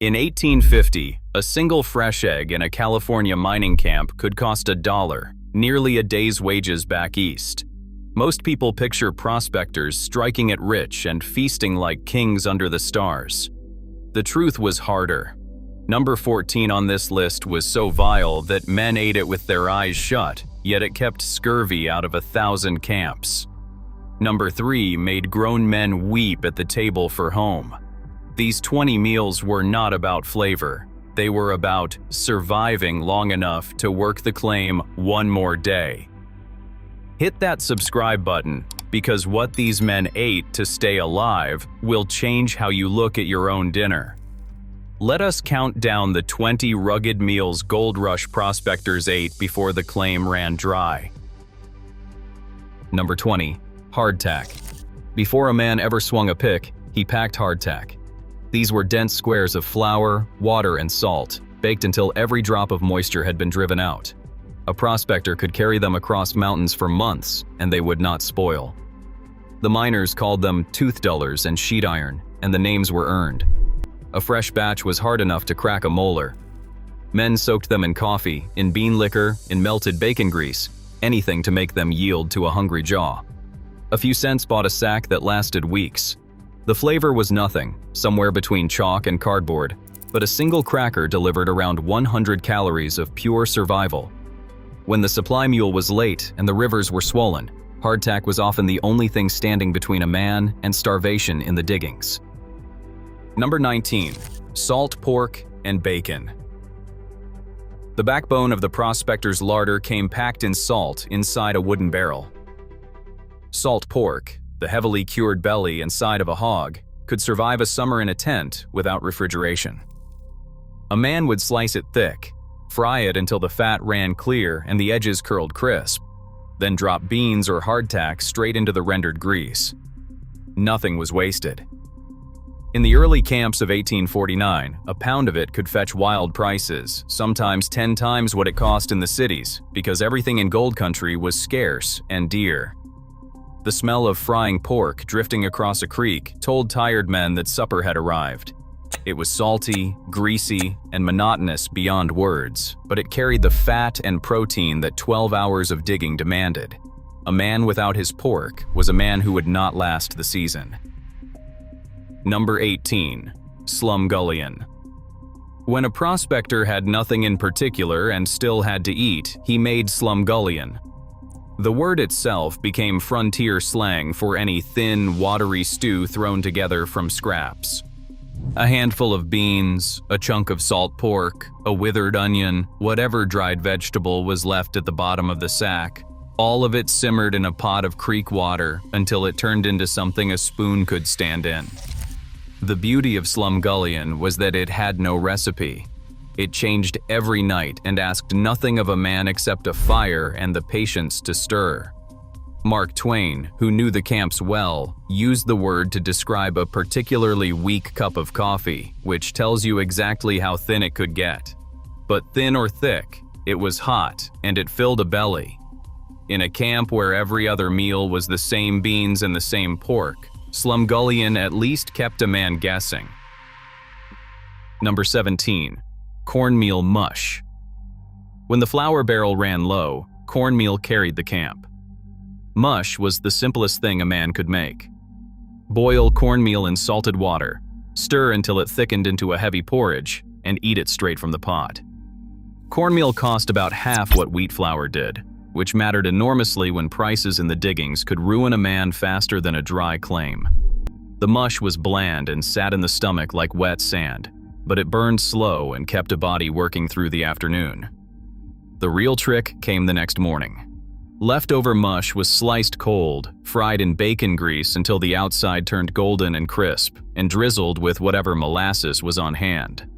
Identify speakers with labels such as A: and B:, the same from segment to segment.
A: In 1850, a single fresh egg in a California mining camp could cost $1, nearly a day's wages back east. Most people picture prospectors striking it rich and feasting like kings under the stars. The truth was harder. Number 14 on this list was so vile that men ate it with their eyes shut, yet it kept scurvy out of 1,000 camps. Number 3 made grown men weep at the table for home. These 20 meals were not about flavor. They were about surviving long enough to work the claim one more day. Hit that subscribe button, because what these men ate to stay alive will change how you look at your own dinner. Let us count down the 20 rugged meals gold rush prospectors ate before the claim ran dry. Number 20. Hardtack. Before a man ever swung a pick, he packed hardtack. These were dense squares of flour, water, and salt, baked until every drop of moisture had been driven out. A prospector could carry them across mountains for months, and they would not spoil. The miners called them tooth dullers and sheet iron, and the names were earned. A fresh batch was hard enough to crack a molar. Men soaked them in coffee, in bean liquor, in melted bacon grease, anything to make them yield to a hungry jaw. A few cents bought a sack that lasted weeks. The flavor was nothing, somewhere between chalk and cardboard, but a single cracker delivered around 100 calories of pure survival. When the supply mule was late and the rivers were swollen, hardtack was often the only thing standing between a man and starvation in the diggings. Number 19. Salt pork and bacon. The backbone of the prospector's larder came packed in salt inside a wooden barrel. Salt pork, the heavily cured belly and side of a hog, could survive a summer in a tent without refrigeration. A man would slice it thick, fry it until the fat ran clear and the edges curled crisp, then drop beans or hardtack straight into the rendered grease. Nothing was wasted. In the early camps of 1849, a pound of it could fetch wild prices, sometimes 10 times what it cost in the cities, because everything in gold country was scarce and dear. The smell of frying pork drifting across a creek told tired men that supper had arrived. It was salty, greasy, and monotonous beyond words, but it carried the fat and protein that 12 hours of digging demanded. A man without his pork was a man who would not last the season. Number 18. Slumgullion. When a prospector had nothing in particular and still had to eat, he made slumgullion. The word itself became frontier slang for any thin, watery stew thrown together from scraps. A handful of beans, a chunk of salt pork, a withered onion, whatever dried vegetable was left at the bottom of the sack, all of it simmered in a pot of creek water until it turned into something a spoon could stand in. The beauty of slumgullion was that it had no recipe. It changed every night and asked nothing of a man except a fire and the patience to stir. Mark Twain, who knew the camps well, used the word to describe a particularly weak cup of coffee, which tells you exactly how thin it could get. But thin or thick, it was hot and it filled a belly. In a camp where every other meal was the same beans and the same pork, slumgullion at least kept a man guessing. Number 17. Cornmeal mush. When the flour barrel ran low, cornmeal carried the camp. Mush was the simplest thing a man could make. Boil cornmeal in salted water, stir until it thickened into a heavy porridge, and eat it straight from the pot. Cornmeal cost about half what wheat flour did, which mattered enormously when prices in the diggings could ruin a man faster than a dry claim. The mush was bland and sat in the stomach like wet sand, but it burned slow and kept a body working through the afternoon. The real trick came the next morning. Leftover mush was sliced cold, fried in bacon grease until the outside turned golden and crisp, and drizzled with whatever molasses was on hand.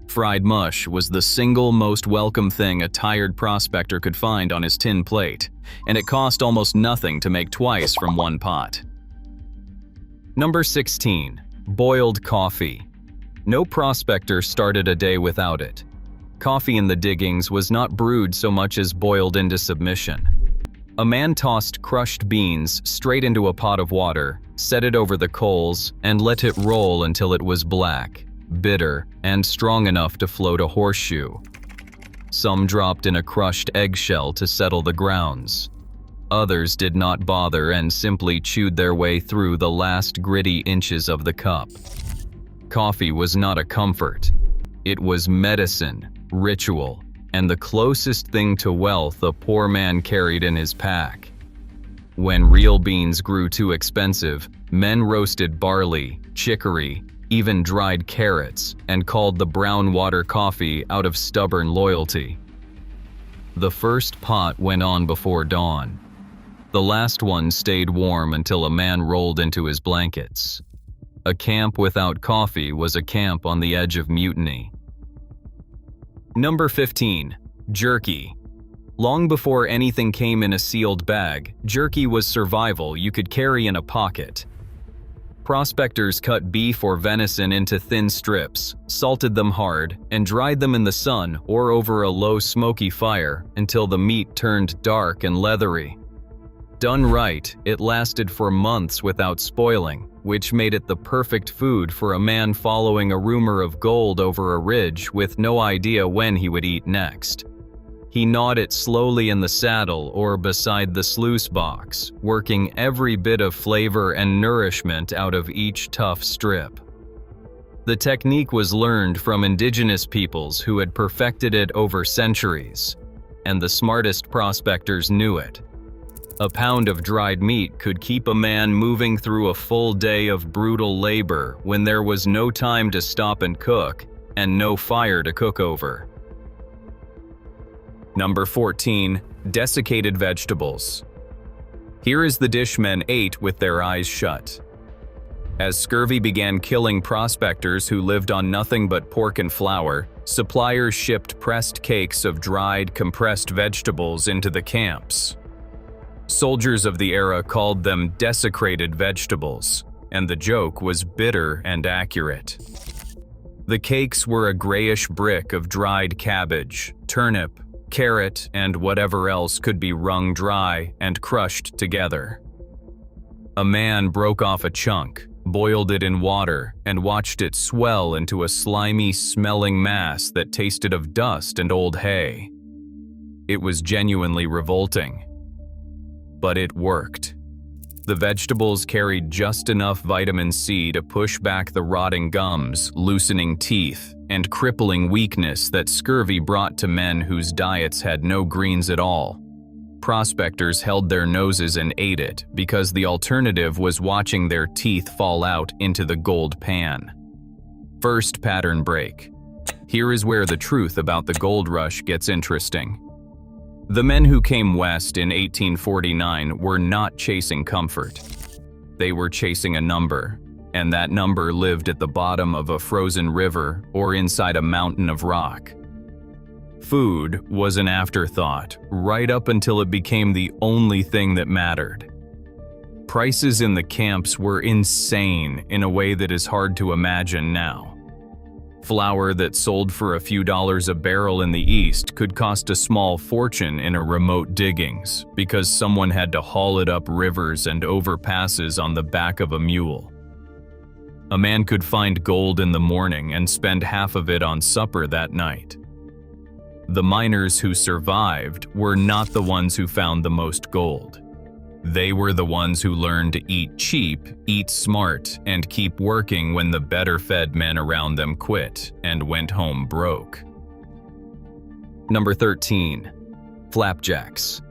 A: Fried mush was the single most welcome thing a tired prospector could find on his tin plate, and it cost almost nothing to make twice from one pot. Number 16. Boiled coffee. No prospector started a day without it. Coffee in the diggings was not brewed so much as boiled into submission. A man tossed crushed beans straight into a pot of water, set it over the coals, and let it roll until it was black. bitter, and strong enough to float a horseshoe. Some dropped in a crushed eggshell to settle the grounds. Others did not bother and simply chewed their way through the last gritty inches of the cup. Coffee was not a comfort. It was medicine, ritual, and the closest thing to wealth a poor man carried in his pack. When real beans grew too expensive, men roasted barley, chicory, even dried carrots, and called the brown water coffee out of stubborn loyalty. The first pot went on before dawn. The last one stayed warm until a man rolled into his blankets. A camp without coffee was a camp on the edge of mutiny. Number 15. Jerky. Long before anything came in a sealed bag, jerky was survival you could carry in a pocket. Prospectors cut beef or venison into thin strips, salted them hard, and dried them in the sun or over a low smoky fire until the meat turned dark and leathery. Done right, it lasted for months without spoiling, which made it the perfect food for a man following a rumor of gold over a ridge with no idea when he would eat next. He gnawed it slowly in the saddle or beside the sluice box, working every bit of flavor and nourishment out of each tough strip. The technique was learned from indigenous peoples who had perfected it over centuries, and the smartest prospectors knew it. A pound of dried meat could keep a man moving through a full day of brutal labor when there was no time to stop and cook, and no fire to cook over. Number 14. Desiccated vegetables. Here is the dish men ate with their eyes shut. As scurvy began killing prospectors who lived on nothing but pork and flour, suppliers shipped pressed cakes of dried, compressed vegetables into the camps. Soldiers of the era called them desecrated vegetables, and the joke was bitter and accurate. The cakes were a grayish brick of dried cabbage, turnip, carrot, and whatever else could be wrung dry and crushed together. A man broke off a chunk, boiled it in water, and watched it swell into a slimy, smelling mass that tasted of dust and old hay. It was genuinely revolting. But it worked. The vegetables carried just enough vitamin C to push back the rotting gums, loosening teeth, and crippling weakness that scurvy brought to men whose diets had no greens at all. Prospectors held their noses and ate it because the alternative was watching their teeth fall out into the gold pan. First pattern break. Here is where the truth about the gold rush gets interesting. The men who came west in 1849 were not chasing comfort. They were chasing a number, and that number lived at the bottom of a frozen river or inside a mountain of rock. Food was an afterthought, right up until it became the only thing that mattered. Prices in the camps were insane in a way that is hard to imagine now. Flour that sold for a few dollars a barrel in the East could cost a small fortune in a remote diggings because someone had to haul it up rivers and over passes on the back of a mule. A man could find gold in the morning and spend half of it on supper that night. The miners who survived were not the ones who found the most gold. They were the ones who learned to eat cheap, eat smart, and keep working when the better-fed men around them quit and went home broke. Number 13. Flapjacks.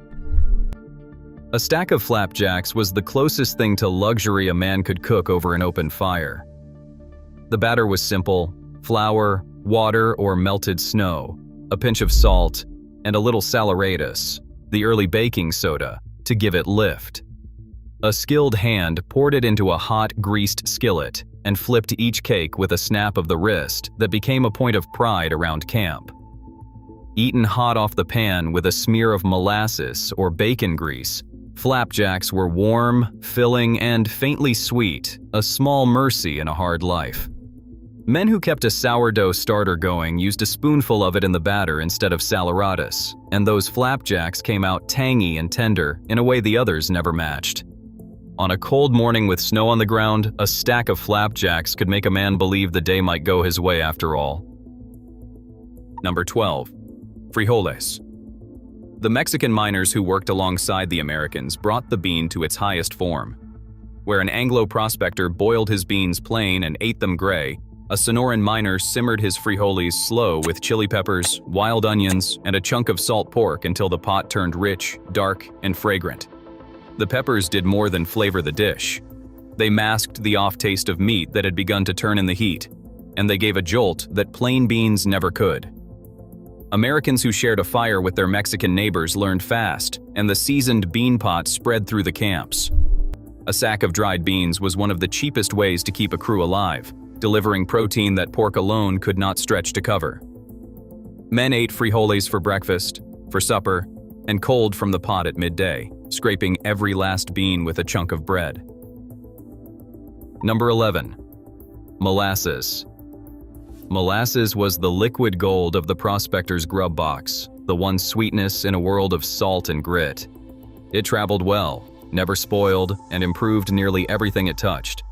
A: A stack of flapjacks was the closest thing to luxury a man could cook over an open fire. The batter was simple: flour, water or melted snow, a pinch of salt, and a little saleratus, the early baking soda, to give it lift. A skilled hand poured it into a hot, greased skillet and flipped each cake with a snap of the wrist that became a point of pride around camp. Eaten hot off the pan with a smear of molasses or bacon grease, flapjacks were warm, filling, and faintly sweet, a small mercy in a hard life. Men who kept a sourdough starter going used a spoonful of it in the batter instead of saleratus, and those flapjacks came out tangy and tender in a way the others never matched. On a cold morning with snow on the ground, a stack of flapjacks could make a man believe the day might go his way after all. Number 12. Frijoles. The Mexican miners who worked alongside the Americans brought the bean to its highest form. Where an Anglo prospector boiled his beans plain and ate them gray, a Sonoran miner simmered his frijoles slow with chili peppers, wild onions, and a chunk of salt pork until the pot turned rich, dark, and fragrant. The peppers did more than flavor the dish. They masked the off-taste of meat that had begun to turn in the heat, and they gave a jolt that plain beans never could. Americans who shared a fire with their Mexican neighbors learned fast, and the seasoned bean pot spread through the camps. A sack of dried beans was one of the cheapest ways to keep a crew alive, delivering protein that pork alone could not stretch to cover. Men ate frijoles for breakfast, for supper, and cold from the pot at midday, scraping every last bean with a chunk of bread. Number 11. Molasses. Molasses was the liquid gold of the prospector's grub box, the one sweetness in a world of salt and grit. It traveled well, never spoiled, and improved nearly everything it touched.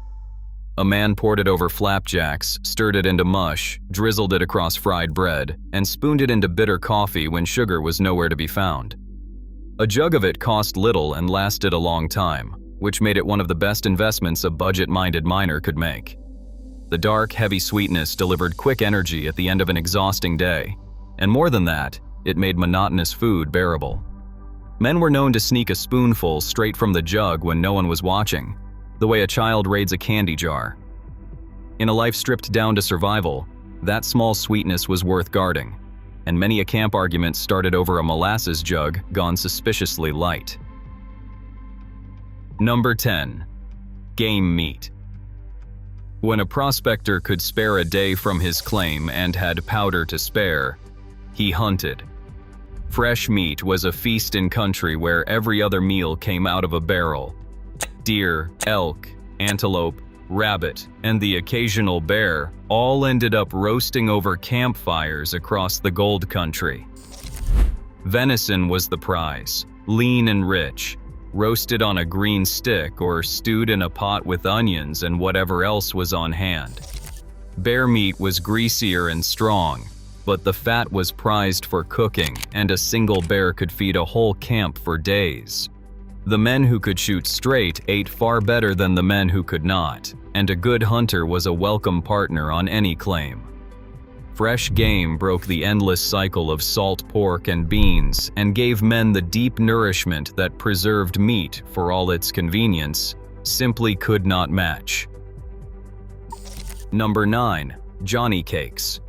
A: A man poured it over flapjacks, stirred it into mush, drizzled it across fried bread, and spooned it into bitter coffee when sugar was nowhere to be found. A jug of it cost little and lasted a long time, which made it one of the best investments a budget-minded miner could make. The dark, heavy sweetness delivered quick energy at the end of an exhausting day, and more than that, it made monotonous food bearable. Men were known to sneak a spoonful straight from the jug when no one was watching, the way a child raids a candy jar. In a life stripped down to survival, that small sweetness was worth guarding, and many a camp argument started over a molasses jug gone suspiciously light. Number 10. Game meat. When a prospector could spare a day from his claim and had powder to spare, he hunted. Fresh meat was a feast in country where every other meal came out of a barrel. Deer, elk, antelope, rabbit, and the occasional bear all ended up roasting over campfires across the gold country. Venison was the prize, lean and rich, roasted on a green stick or stewed in a pot with onions and whatever else was on hand. Bear meat was greasier and strong, but the fat was prized for cooking, and a single bear could feed a whole camp for days. The men who could shoot straight ate far better than the men who could not, and a good hunter was a welcome partner on any claim. Fresh game broke the endless cycle of salt pork and beans and gave men the deep nourishment that preserved meat, for all its convenience, simply could not match. Number 9. Johnny cakes.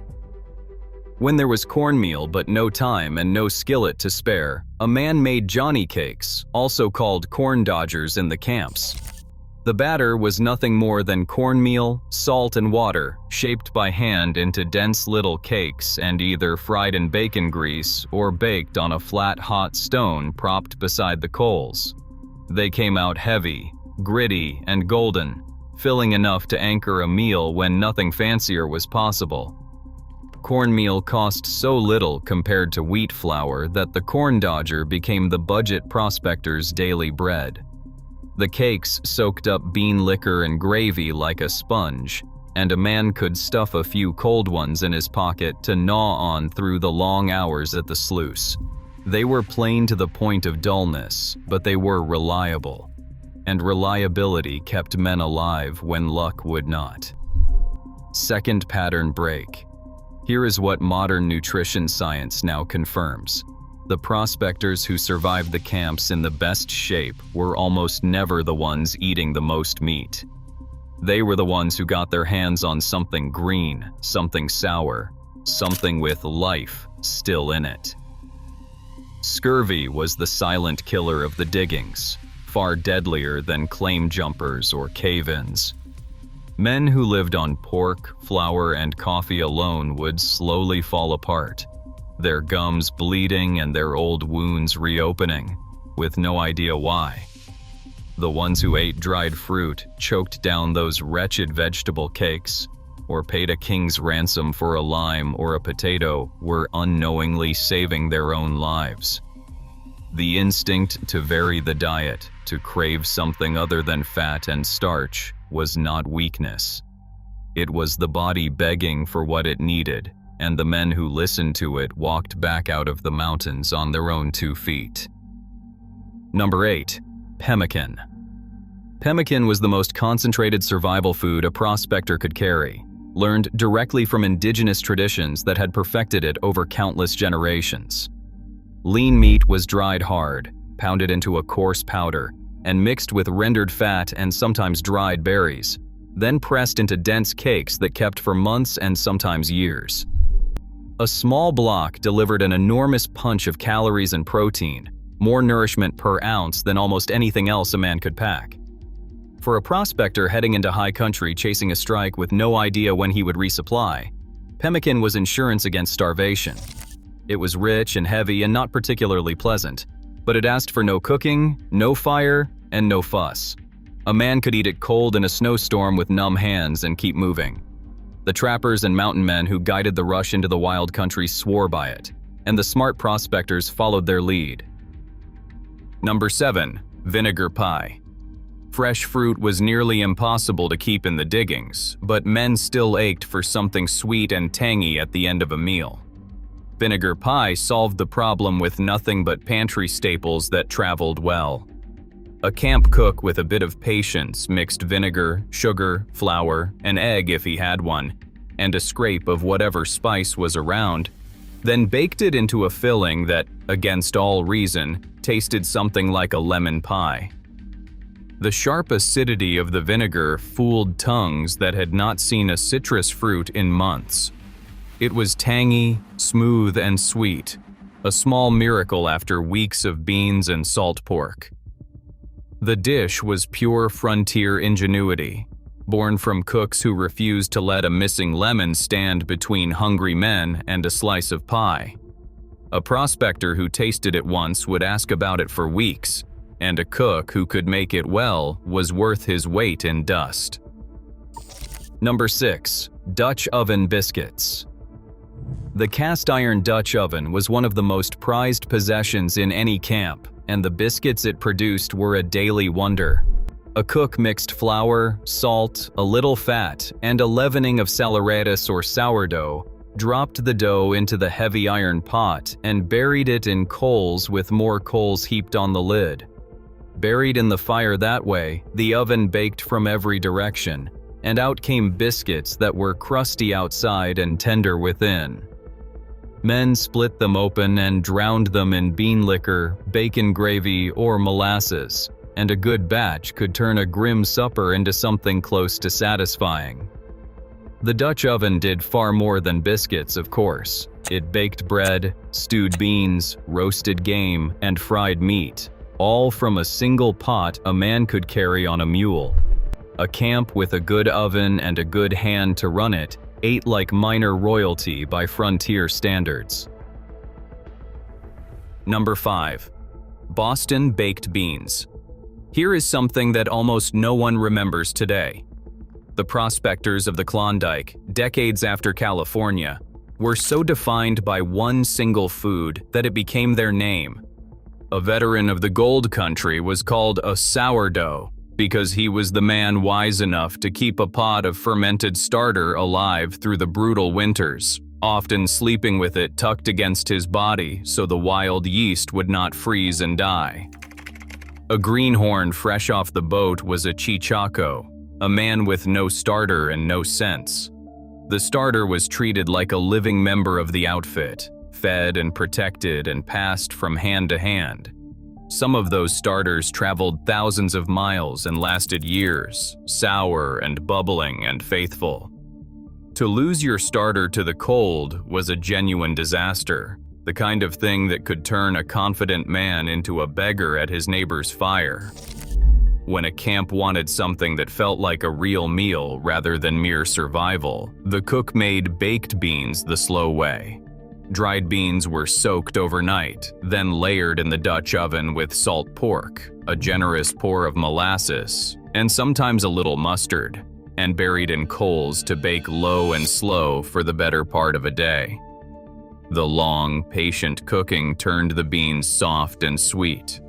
A: When there was cornmeal but no time and no skillet to spare, a man made Johnny cakes, also called corn dodgers in the camps. The batter was nothing more than cornmeal, salt, and water, shaped by hand into dense little cakes and either fried in bacon grease or baked on a flat hot stone propped beside the coals. They came out heavy, gritty, and golden, filling enough to anchor a meal when nothing fancier was possible. Cornmeal cost so little compared to wheat flour that the corn dodger became the budget prospector's daily bread. The cakes soaked up bean liquor and gravy like a sponge, and a man could stuff a few cold ones in his pocket to gnaw on through the long hours at the sluice. They were plain to the point of dullness, but they were reliable, and reliability kept men alive when luck would not. Second pattern break. Here is what modern nutrition science now confirms. The prospectors who survived the camps in the best shape were almost never the ones eating the most meat. They were the ones who got their hands on something green, something sour, something with life still in it. Scurvy was the silent killer of the diggings, far deadlier than claim jumpers or cave-ins. Men who lived on pork, flour, and coffee alone would slowly fall apart, their gums bleeding and their old wounds reopening, with no idea why. The ones who ate dried fruit, choked down those wretched vegetable cakes, or paid a king's ransom for a lime or a potato were unknowingly saving their own lives. The instinct to vary the diet, to crave something other than fat and starch, was not weakness. It was the body begging for what it needed, and the men who listened to it walked back out of the mountains on their own 2 feet. Number 8. Pemmican. Pemmican was the most concentrated survival food a prospector could carry, learned directly from indigenous traditions that had perfected it over countless generations. Lean meat was dried hard, pounded into a coarse powder, and mixed with rendered fat and sometimes dried berries, then pressed into dense cakes that kept for months and sometimes years. A small block delivered an enormous punch of calories and protein, more nourishment per ounce than almost anything else a man could pack. For a prospector heading into high country chasing a strike with no idea when he would resupply, pemmican was insurance against starvation. It was rich and heavy and not particularly pleasant, but it asked for no cooking, no fire, and no fuss. A man could eat it cold in a snowstorm with numb hands and keep moving. The trappers and mountain men who guided the rush into the wild country swore by it, and the smart prospectors followed their lead. Number 7. Vinegar pie. Fresh fruit was nearly impossible to keep in the diggings, but men still ached for something sweet and tangy at the end of a meal. Vinegar pie solved the problem with nothing but pantry staples that traveled well. A camp cook with a bit of patience mixed vinegar, sugar, flour, an egg if he had one, and a scrape of whatever spice was around, then baked it into a filling that, against all reason, tasted something like a lemon pie. The sharp acidity of the vinegar fooled tongues that had not seen a citrus fruit in months. It was tangy, smooth, and sweet, a small miracle after weeks of beans and salt pork. The dish was pure frontier ingenuity, born from cooks who refused to let a missing lemon stand between hungry men and a slice of pie. A prospector who tasted it once would ask about it for weeks, and a cook who could make it well was worth his weight in dust. Number 6. Dutch oven biscuits. The cast-iron Dutch oven was one of the most prized possessions in any camp, and the biscuits it produced were a daily wonder. A cook mixed flour, salt, a little fat, and a leavening of saleratus or sourdough, dropped the dough into the heavy iron pot, and buried it in coals with more coals heaped on the lid. Buried in the fire that way, the oven baked from every direction, and out came biscuits that were crusty outside and tender within. Men split them open and drowned them in bean liquor, bacon gravy, or molasses, and a good batch could turn a grim supper into something close to satisfying. The Dutch oven did far more than biscuits, of course. It baked bread, stewed beans, roasted game, and fried meat, all from a single pot a man could carry on a mule. A camp with a good oven and a good hand to run it ate like minor royalty by frontier standards. Number 5. Boston baked beans. Here is something that almost no one remembers today. The prospectors of the Klondike, decades after California, were so defined by one single food that it became their name. A veteran of the gold country was called a sourdough because he was the man wise enough to keep a pot of fermented starter alive through the brutal winters, often sleeping with it tucked against his body so the wild yeast would not freeze and die. A greenhorn fresh off the boat was a chichaco, a man with no starter and no sense. The starter was treated like a living member of the outfit, fed and protected and passed from hand to hand. Some of those starters traveled thousands of miles and lasted years, sour and bubbling and faithful. To lose your starter to the cold was a genuine disaster, the kind of thing that could turn a confident man into a beggar at his neighbor's fire. When a camp wanted something that felt like a real meal rather than mere survival, the cook made baked beans the slow way. Dried beans were soaked overnight, then layered in the Dutch oven with salt pork, a generous pour of molasses, and sometimes a little mustard, and buried in coals to bake low and slow for the better part of a day. The long, patient cooking turned the beans soft and sweet,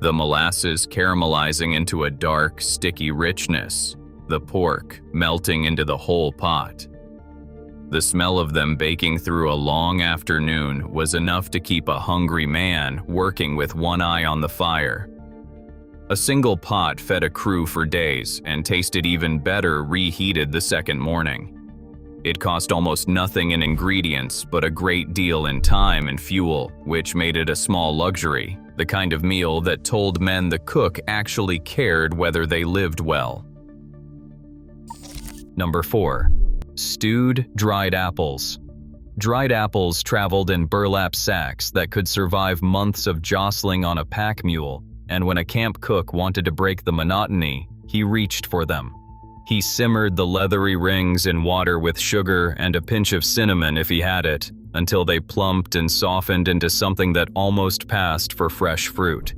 A: the molasses caramelizing into a dark, sticky richness, the pork melting into the whole pot. The smell of them baking through a long afternoon was enough to keep a hungry man working with one eye on the fire. A single pot fed a crew for days and tasted even better reheated the second morning. It cost almost nothing in ingredients, but a great deal in time and fuel, which made it a small luxury, the kind of meal that told men the cook actually cared whether they lived well. Number 4. Stewed dried apples. Dried apples traveled in burlap sacks that could survive months of jostling on a pack mule, and when a camp cook wanted to break the monotony, he reached for them. He simmered the leathery rings in water with sugar and a pinch of cinnamon if he had it, until they plumped and softened into something that almost passed for fresh fruit.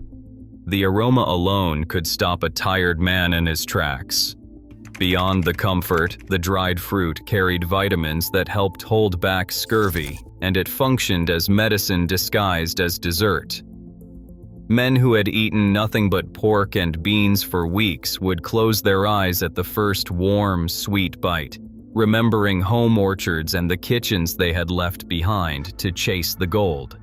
A: The aroma alone could stop a tired man in his tracks. Beyond the comfort, the dried fruit carried vitamins that helped hold back scurvy, and it functioned as medicine disguised as dessert. Men who had eaten nothing but pork and beans for weeks would close their eyes at the first warm, sweet bite, remembering home orchards and the kitchens they had left behind to chase the gold.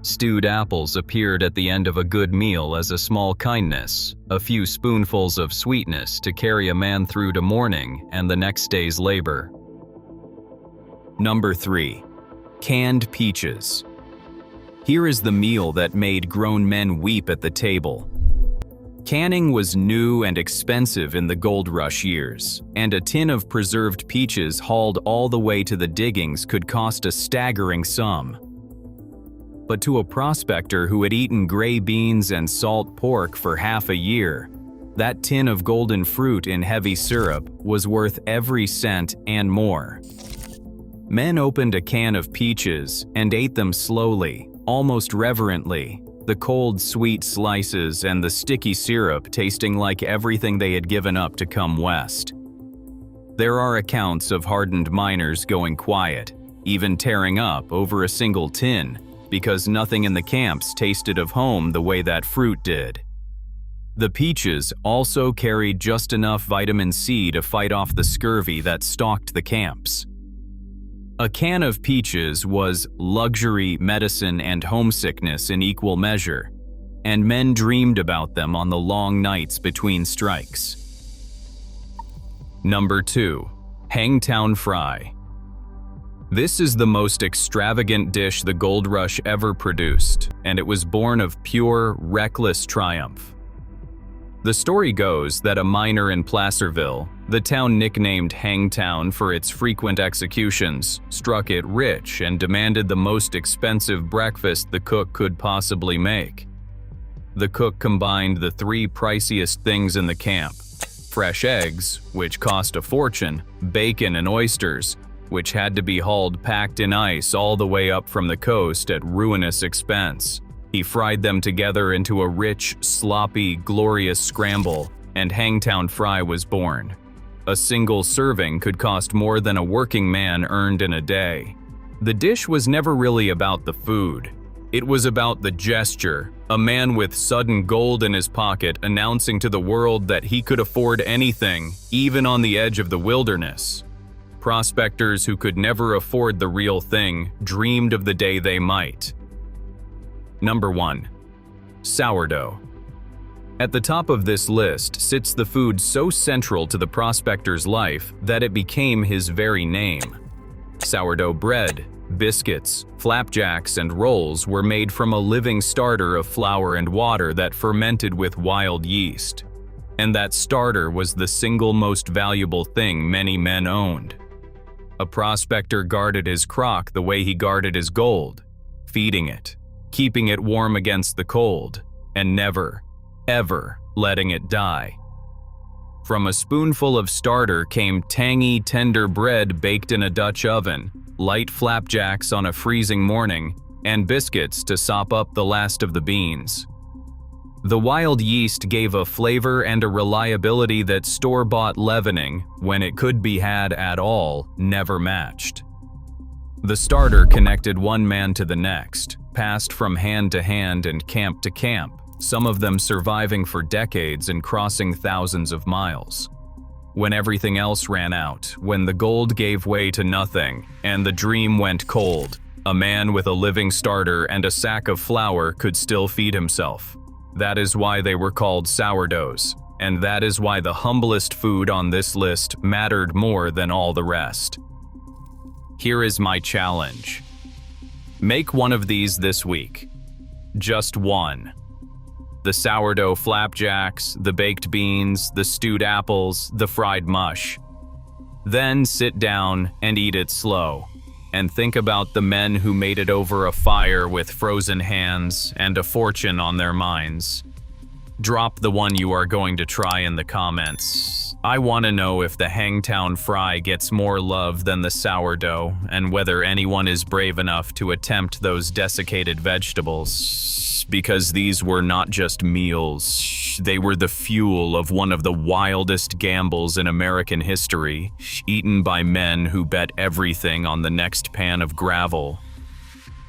A: Stewed apples appeared at the end of a good meal as a small kindness, a few spoonfuls of sweetness to carry a man through to morning and the next day's labor. Number 3. Canned peaches. Here is the meal that made grown men weep at the table. Canning was new and expensive in the gold rush years, and a tin of preserved peaches hauled all the way to the diggings could cost a staggering sum. But to a prospector who had eaten gray beans and salt pork for half a year, that tin of golden fruit in heavy syrup was worth every cent and more. Men opened a can of peaches and ate them slowly, almost reverently, the cold, sweet slices and the sticky syrup tasting like everything they had given up to come west. There are accounts of hardened miners going quiet, even tearing up over a single tin, because nothing in the camps tasted of home the way that fruit did. The peaches also carried just enough vitamin C to fight off the scurvy that stalked the camps. A can of peaches was luxury, medicine, and homesickness in equal measure, and men dreamed about them on the long nights between strikes. Number 2. Hangtown Fry. This is the most extravagant dish the gold rush ever produced, and it was born of pure, reckless triumph. The story goes that a miner in Placerville, the town nicknamed Hangtown for its frequent executions, struck it rich and demanded the most expensive breakfast the cook could possibly make. The cook combined the 3 priciest things in the camp: fresh eggs, which cost a fortune, bacon and oysters, which had to be hauled packed in ice all the way up from the coast at ruinous expense. He fried them together into a rich, sloppy, glorious scramble, and Hangtown Fry was born. A single serving could cost more than a working man earned in a day. The dish was never really about the food. It was about the gesture, a man with sudden gold in his pocket announcing to the world that he could afford anything, even on the edge of the wilderness. Prospectors who could never afford the real thing dreamed of the day they might. Number 1. Sourdough. At the top of this list sits the food so central to the prospector's life that it became his very name. Sourdough bread, biscuits, flapjacks, and rolls were made from a living starter of flour and water that fermented with wild yeast. And that starter was the single most valuable thing many men owned. A prospector guarded his crock the way he guarded his gold, feeding it, keeping it warm against the cold, and never, ever letting it die. From a spoonful of starter came tangy, tender bread baked in a Dutch oven, light flapjacks on a freezing morning, and biscuits to sop up the last of the beans. The wild yeast gave a flavor and a reliability that store-bought leavening, when it could be had at all, never matched. The starter connected one man to the next, passed from hand to hand and camp to camp, some of them surviving for decades and crossing thousands of miles. When everything else ran out, when the gold gave way to nothing, and the dream went cold, a man with a living starter and a sack of flour could still feed himself. That is why they were called sourdoughs, and that is why the humblest food on this list mattered more than all the rest. Here is my challenge. Make one of these this week. Just one. The sourdough flapjacks, the baked beans, the stewed apples, the fried mush. Then sit down and eat it slow, and think about the men who made it over a fire with frozen hands and a fortune on their minds. Drop the one you are going to try in the comments. I want to know if the Hangtown Fry gets more love than the sourdough, and whether anyone is brave enough to attempt those desiccated vegetables. Because these were not just meals, they were the fuel of one of the wildest gambles in American history, eaten by men who bet everything on the next pan of gravel.